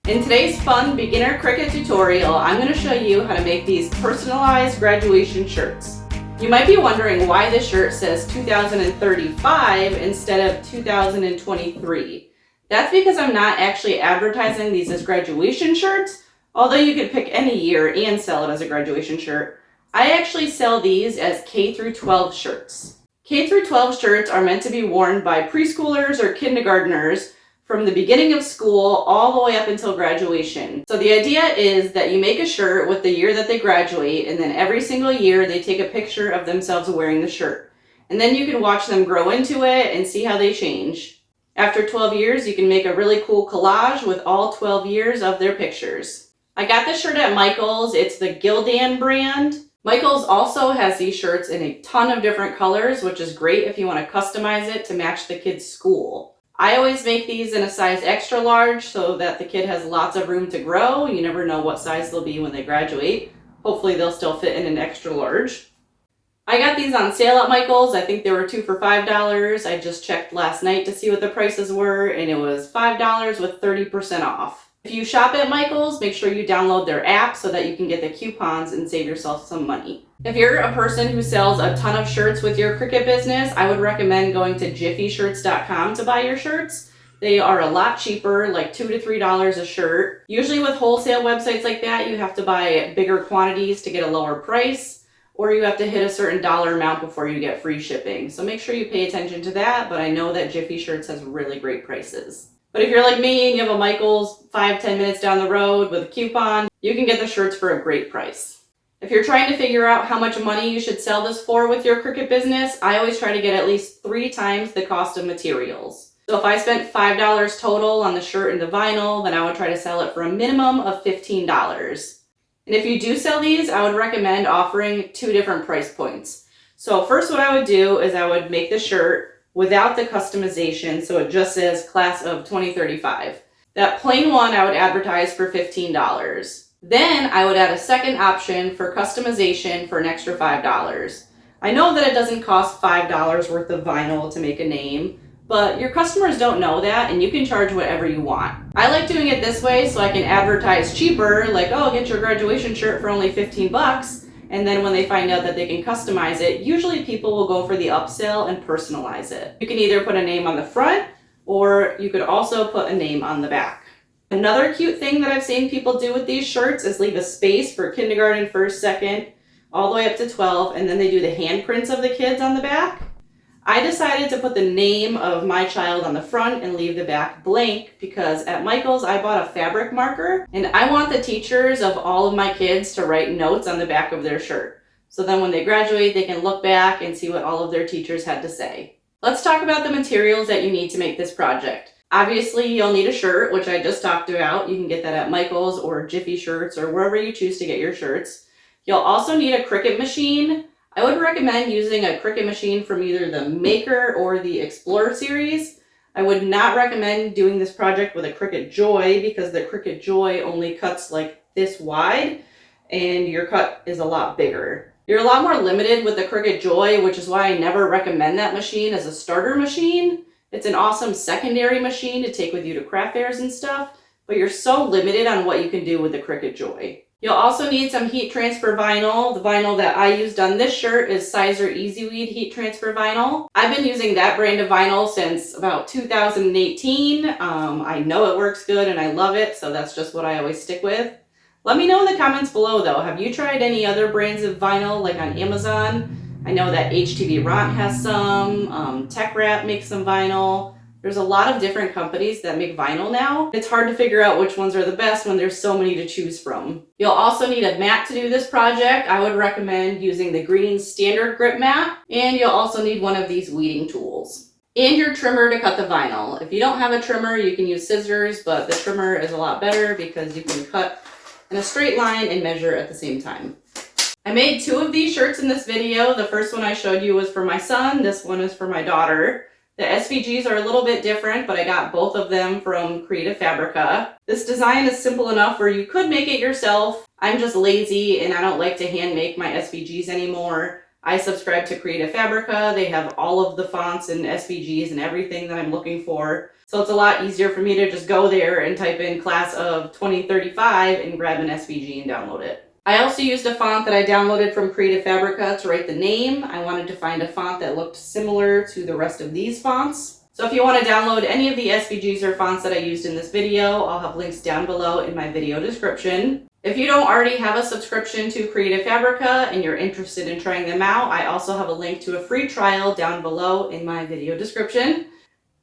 In today's fun beginner Cricut tutorial, I'm going to show you how to make these personalized graduation shirts. You might be wondering why this shirt says 2035 instead of 2023. That's because I'm not actually advertising these as graduation shirts, although you could pick any year and sell it as a graduation shirt. I actually sell these as K-12 shirts. K-12 shirts are meant to be worn by preschoolers or kindergartners from the beginning of school all the way up until graduation. So the idea is that you make a shirt with the year that they graduate, and then every single year they take a picture of themselves wearing the shirt. And then you can watch them grow into it and see how they change. After 12 years, you can make a really cool collage with all 12 years of their pictures. I got this shirt at Michael's. It's the Gildan brand. Michael's also has these shirts in a ton of different colors, which is great if you want to customize it to match the kid's school. I always make these in a size extra large so that the kid has lots of room to grow. You never know what size they'll be when they graduate. Hopefully they'll still fit in an extra large. I got these on sale at Michael's. I think they were 2 for $5. I just checked last night to see what the prices were, and it was $5 with 30% off. If you shop at Michael's, make sure you download their app so that you can get the coupons and save yourself some money. If you're a person who sells a ton of shirts with your Cricut business, I would recommend going to jiffyshirts.com to buy your shirts. They are a lot cheaper, like $2 to $3 a shirt. Usually with wholesale websites like that, you have to buy bigger quantities to get a lower price, or you have to hit a certain dollar amount before you get free shipping. So make sure you pay attention to that, but I know that Jiffy Shirts has really great prices. But if you're like me and you have a Michael's 5-10 minutes down the road with a coupon, you can get the shirts for a great price. If you're trying to figure out how much money you should sell this for with your Cricut business, I always try to get at least 3 times the cost of materials. So if I spent $5 total on the shirt and the vinyl, then I would try to sell it for a minimum of $15. And if you do sell these, I would recommend offering 2 different price points. So first what I would do is I would make the shirt without the customization, so it just says class of 2035. That plain one I would advertise for $15. Then I would add a second option for customization for an extra $5. I know that it doesn't cost $5 worth of vinyl to make a name, but your customers don't know that, and you can charge whatever you want. I like doing it this way so I can advertise cheaper, like, oh, get your graduation shirt for only 15 bucks. And then when they find out that they can customize it, usually people will go for the upsell and personalize it. You can either put a name on the front, or you could also put a name on the back. Another cute thing that I've seen people do with these shirts is leave a space for kindergarten, first, second, all the way up to 12, and then they do the handprints of the kids on the back. I decided to put the name of my child on the front and leave the back blank because at Michael's I bought a fabric marker, and I want the teachers of all of my kids to write notes on the back of their shirt. So then when they graduate, they can look back and see what all of their teachers had to say. Let's talk about the materials that you need to make this project. Obviously, you'll need a shirt, which I just talked about. You can get that at Michael's or Jiffy Shirts or wherever you choose to get your shirts. You'll also need a Cricut machine. I would recommend using a Cricut machine from either the Maker or the Explorer series. I would not recommend doing this project with a Cricut Joy because the Cricut Joy only cuts like this wide and your cut is a lot bigger. You're a lot more limited with the Cricut Joy, which is why I never recommend that machine as a starter machine. It's an awesome secondary machine to take with you to craft fairs and stuff, but you're so limited on what you can do with the Cricut Joy. You'll also need some heat transfer vinyl. The vinyl that I used on this shirt is Sizer EasyWeed heat transfer vinyl. I've been using that brand of vinyl since about 2018. I know it works good and I love it, so that's just what I always stick with. Let me know in the comments below though, have you tried any other brands of vinyl like on Amazon? I know that HTV Ront has some, Tech Wrap makes some vinyl. There's a lot of different companies that make vinyl now. It's hard to figure out which ones are the best when there's so many to choose from. You'll also need a mat to do this project. I would recommend using the green standard grip mat, and you'll also need one of these weeding tools. And your trimmer to cut the vinyl. If you don't have a trimmer, you can use scissors, but the trimmer is a lot better because you can cut in a straight line and measure at the same time. I made 2 of these shirts in this video. The first one I showed you was for my son. This one is for my daughter. The SVGs are a little bit different, but I got both of them from Creative Fabrica. This design is simple enough where you could make it yourself. I'm just lazy and I don't like to hand make my SVGs anymore. I subscribe to Creative Fabrica. They have all of the fonts and SVGs and everything that I'm looking for. So it's a lot easier for me to just go there and type in class of 2035 and grab an SVG and download it. I also used a font that I downloaded from Creative Fabrica to write the name. I wanted to find a font that looked similar to the rest of these fonts. So if you want to download any of the SVGs or fonts that I used in this video, I'll have links down below in my video description. If you don't already have a subscription to Creative Fabrica and you're interested in trying them out, I also have a link to a free trial down below in my video description.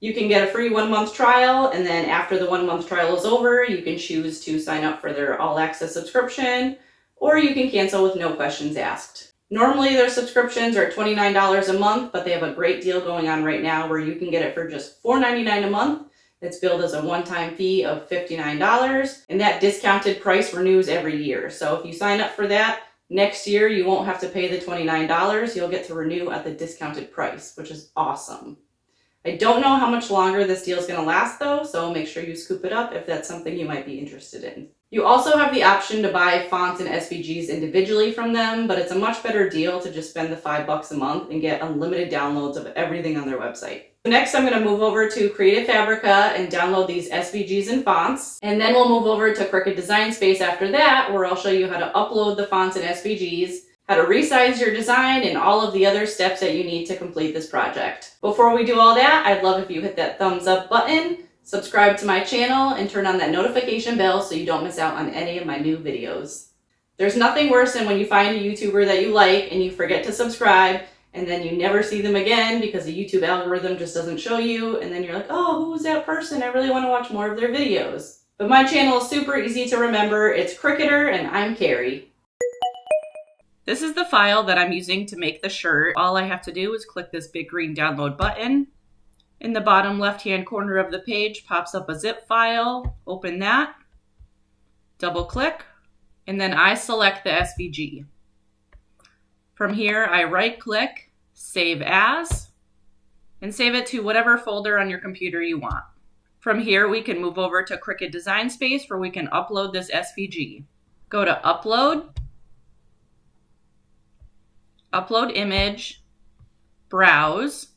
You can get a free 1-month trial, and then after the 1-month trial is over, you can choose to sign up for their all access subscription, or you can cancel with no questions asked. Normally their subscriptions are $29 a month, but they have a great deal going on right now where you can get it for just $4.99 a month. It's billed as a one-time fee of $59, and that discounted price renews every year. So if you sign up for that, next year you won't have to pay the $29. You'll get to renew at the discounted price, which is awesome. I don't know how much longer this deal is going to last though, so make sure you scoop it up if that's something you might be interested in. You also have the option to buy fonts and SVGs individually from them, but it's a much better deal to just spend the $5 a month and get unlimited downloads of everything on their website. Next, I'm going to move over to Creative Fabrica and download these SVGs and fonts, and then we'll move over to Cricut Design Space after that, where I'll show you how to upload the fonts and SVGs, how to resize your design, and all of the other steps that you need to complete this project. Before we do all that, I'd love if you hit that thumbs up button, subscribe to my channel, and turn on that notification bell so you don't miss out on any of my new videos. There's nothing worse than when you find a YouTuber that you like and you forget to subscribe, and then you never see them again because the YouTube algorithm just doesn't show you, and then you're like, oh, who's that person? I really want to watch more of their videos. But my channel is super easy to remember. It's Cricketer, and I'm Carrie. This is the file that I'm using to make the shirt. All I have to do is click this big green download button. In the bottom left-hand corner of the page pops up a zip file. Open that, double click, and then I select the SVG. From here, I right-click, Save As, and save it to whatever folder on your computer you want. From here, we can move over to Cricut Design Space where we can upload this SVG. Go to Upload, Upload Image, Browse,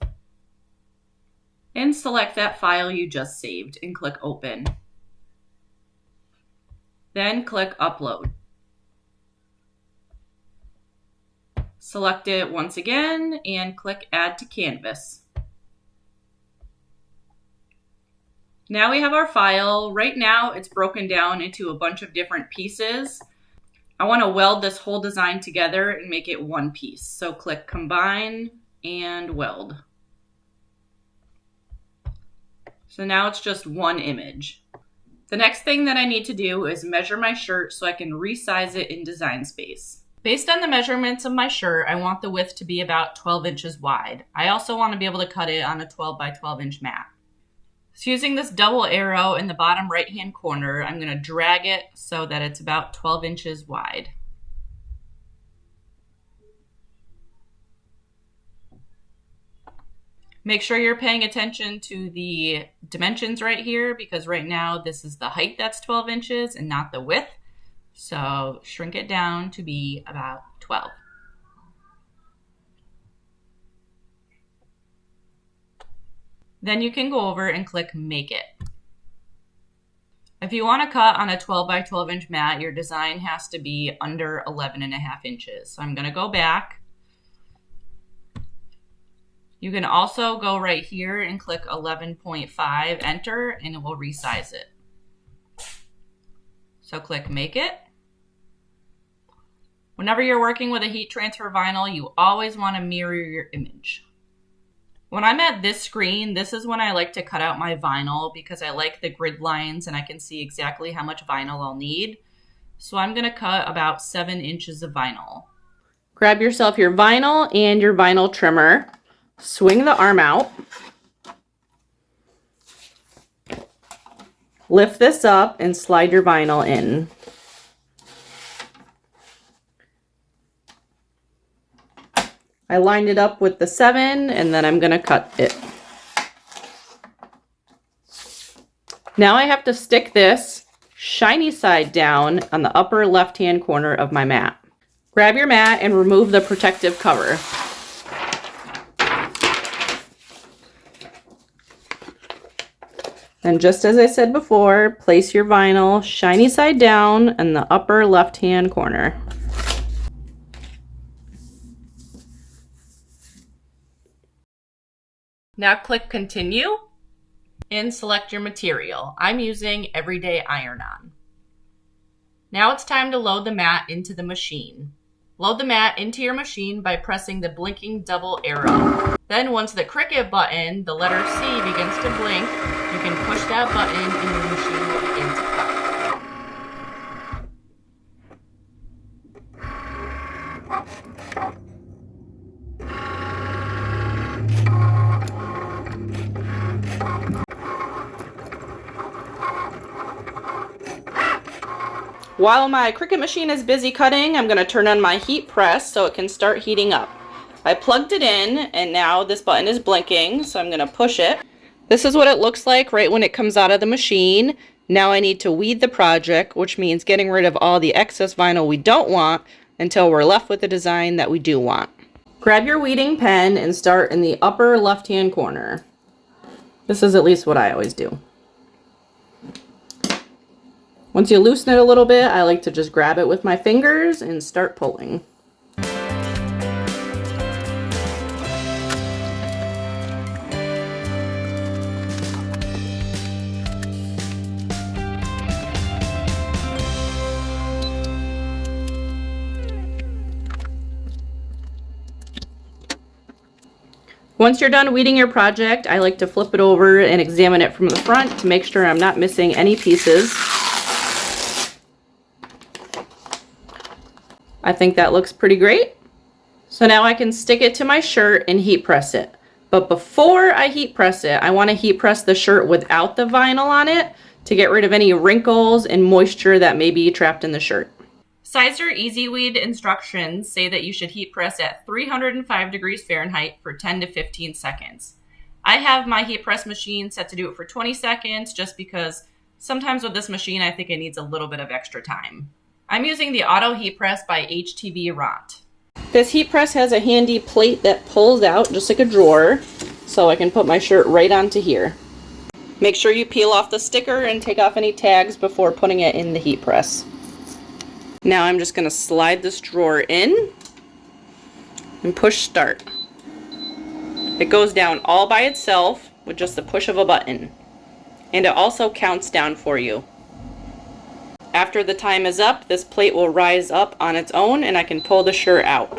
and select that file you just saved and click Open. Then click Upload. Select it once again and click Add to Canvas. Now we have our file. Right now it's broken down into a bunch of different pieces. I want to weld this whole design together and make it one piece. So click Combine and Weld. So now it's just one image. The next thing that I need to do is measure my shirt so I can resize it in Design Space. Based on the measurements of my shirt, I want the width to be about 12 inches wide. I also want to be able to cut it on a 12 by 12 inch mat. So using this double arrow in the bottom right hand corner, I'm going to drag it so that it's about 12 inches wide. Make sure you're paying attention to the dimensions right here because right now this is the height that's 12 inches and not the width. So shrink it down to be about 12. Then you can go over and click Make It. If you want to cut on a 12 by 12 inch mat, your design has to be under 11.5 inches. So I'm going to go back. You can also go right here and click 11.5, enter, and it will resize it. So click Make It. Whenever you're working with a heat transfer vinyl, you always want to mirror your image. When I'm at this screen, this is when I like to cut out my vinyl because I like the grid lines and I can see exactly how much vinyl I'll need. So I'm going to cut about 7 inches of vinyl. Grab yourself your vinyl and your vinyl trimmer. Swing the arm out. Lift this up and slide your vinyl in. I lined it up with the 7 and then I'm going to cut it. Now I have to stick this shiny side down on the upper left-hand corner of my mat. Grab your mat and remove the protective cover. And just as I said before, place your vinyl shiny side down in the upper left-hand corner. Now click Continue and select your material. I'm using Everyday Iron-On. Now it's time to load the mat into the machine. Load the mat into your machine by pressing the blinking double arrow. Then once the Cricut button, the letter C, begins to blink, you can push that button and your machine will begin to cut. While my Cricut machine is busy cutting, I'm going to turn on my heat press so it can start heating up. I plugged it in and now this button is blinking, so I'm going to push it. This is what it looks like right when it comes out of the machine. Now I need to weed the project, which means getting rid of all the excess vinyl we don't want until we're left with the design that we do want. Grab your weeding pen and start in the upper left-hand corner. This is at least what I always do. Once you loosen it a little bit, I like to just grab it with my fingers and start pulling. Once you're done weeding your project, I like to flip it over and examine it from the front to make sure I'm not missing any pieces. I think that looks pretty great. So now I can stick it to my shirt and heat press it. But before I heat press it, I want to heat press the shirt without the vinyl on it to get rid of any wrinkles and moisture that may be trapped in the shirt. Sizer Easy Weed instructions say that you should heat press at 305 degrees Fahrenheit for 10 to 15 seconds. I have my heat press machine set to do it for 20 seconds just because sometimes with this machine I think it needs a little bit of extra time. I'm using the Auto Heat Press by HTB Rott. This heat press has a handy plate that pulls out just like a drawer, so I can put my shirt right onto here. Make sure you peel off the sticker and take off any tags before putting it in the heat press. Now I'm just going to slide this drawer in and push start. It goes down all by itself with just the push of a button, and it also counts down for you. After the time is up, this plate will rise up on its own and I can pull the shirt out.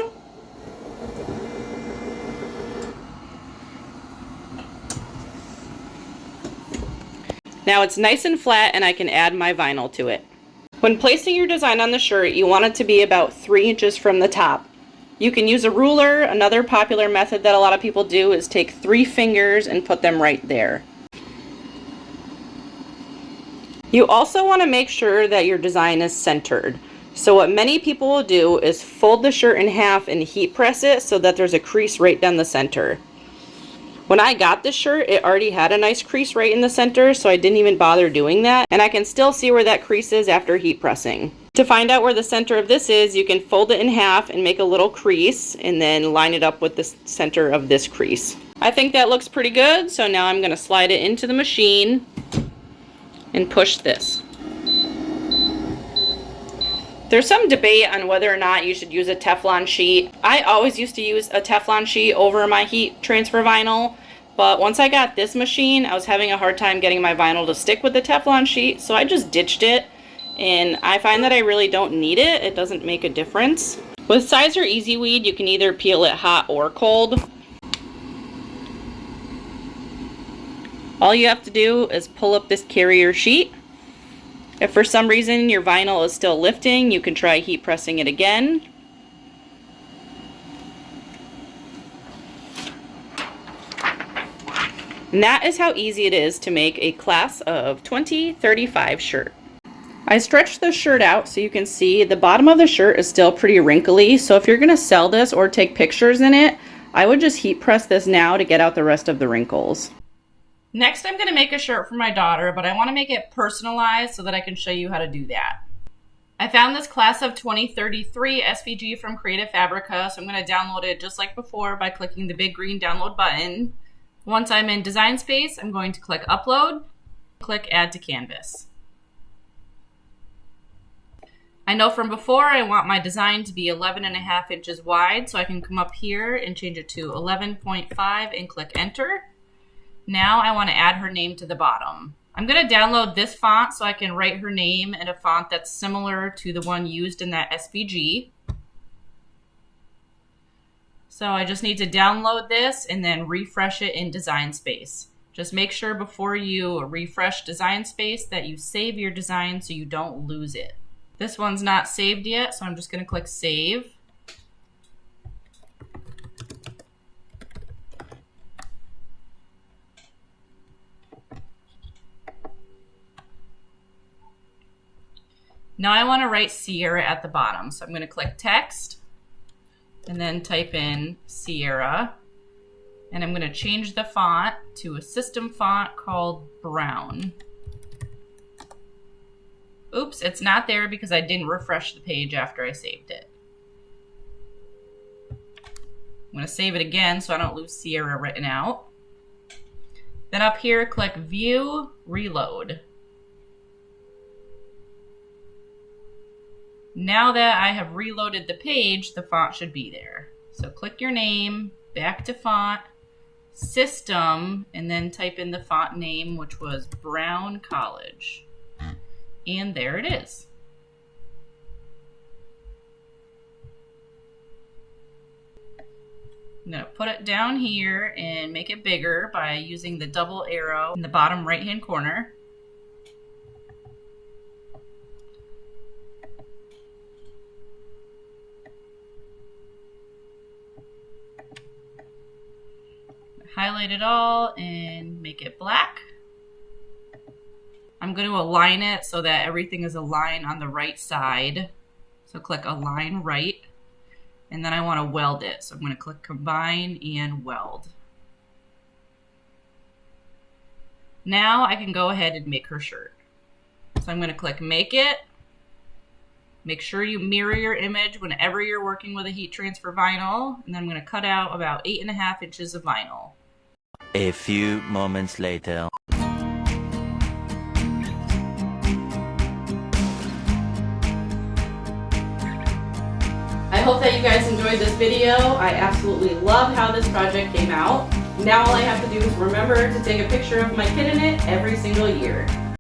Now it's nice and flat and I can add my vinyl to it. When placing your design on the shirt, you want it to be about 3 inches from the top. You can use a ruler. Another popular method that a lot of people do is take 3 fingers and put them right there. You also want to make sure that your design is centered. So what many people will do is fold the shirt in half and heat press it so that there's a crease right down the center. When I got this shirt, it already had a nice crease right in the center, so I didn't even bother doing that. And I can still see where that crease is after heat pressing. To find out where the center of this is, you can fold it in half and make a little crease and then line it up with the center of this crease. I think that looks pretty good, so now I'm going to slide it into the machine and push this. There's some debate on whether or not you should use a Teflon sheet. I always used to use a Teflon sheet over my heat transfer vinyl, but once I got this machine, I was having a hard time getting my vinyl to stick with the Teflon sheet, so I just ditched it, and I find that I really don't need it. It doesn't make a difference. With Sizer Easy Weed, you can either peel it hot or cold. All you have to do is pull up this carrier sheet. If for some reason your vinyl is still lifting, you can try heat pressing it again. And that is how easy it is to make a class of 2035 shirt. I stretched the shirt out so you can see the bottom of the shirt is still pretty wrinkly, so if you're going to sell this or take pictures in it, I would just heat press this now to get out the rest of the wrinkles. Next, I'm going to make a shirt for my daughter, but I want to make it personalized so that I can show you how to do that. I found this class of 2033 SVG from Creative Fabrica, so I'm going to download it just like before by clicking the big green download button. Once I'm in Design Space, I'm going to click Upload, click Add to Canvas. I know from before I want my design to be 11.5 inches wide, so I can come up here and change it to 11.5 and click Enter. Now I want to add her name to the bottom. I'm going to download this font so I can write her name in a font that's similar to the one used in that SVG. So I just need to download this and then refresh it in Design Space. Just make sure before you refresh Design Space that you save your design so you don't lose it. This one's not saved yet, so I'm just going to click Save. Now I want to write Sierra at the bottom, so I'm going to click Text and then type in Sierra, and I'm going to change the font to a system font called Brown. Oops, it's not there because I didn't refresh the page after I saved it. I'm going to save it again so I don't lose Sierra written out. Then up here, click View, Reload. Now that I have reloaded the page, the font should be there. So click your name, back to font, system, and then type in the font name, which was Brown College. And there it is. I'm going to put it down here and make it bigger by using the double arrow in the bottom right-hand corner. Highlight it all and make it black. I'm going to align it so that everything is aligned on the right side. So click Align Right. And then I want to weld it. So I'm going to click Combine and Weld. Now I can go ahead and make her shirt. So I'm going to click Make It. Make sure you mirror your image whenever you're working with a heat transfer vinyl. And then I'm going to cut out about 8.5 inches of vinyl. A few moments later. I hope that you guys enjoyed this video. I absolutely love how this project came out. Now all I have to do is remember to take a picture of my kit in it every single year.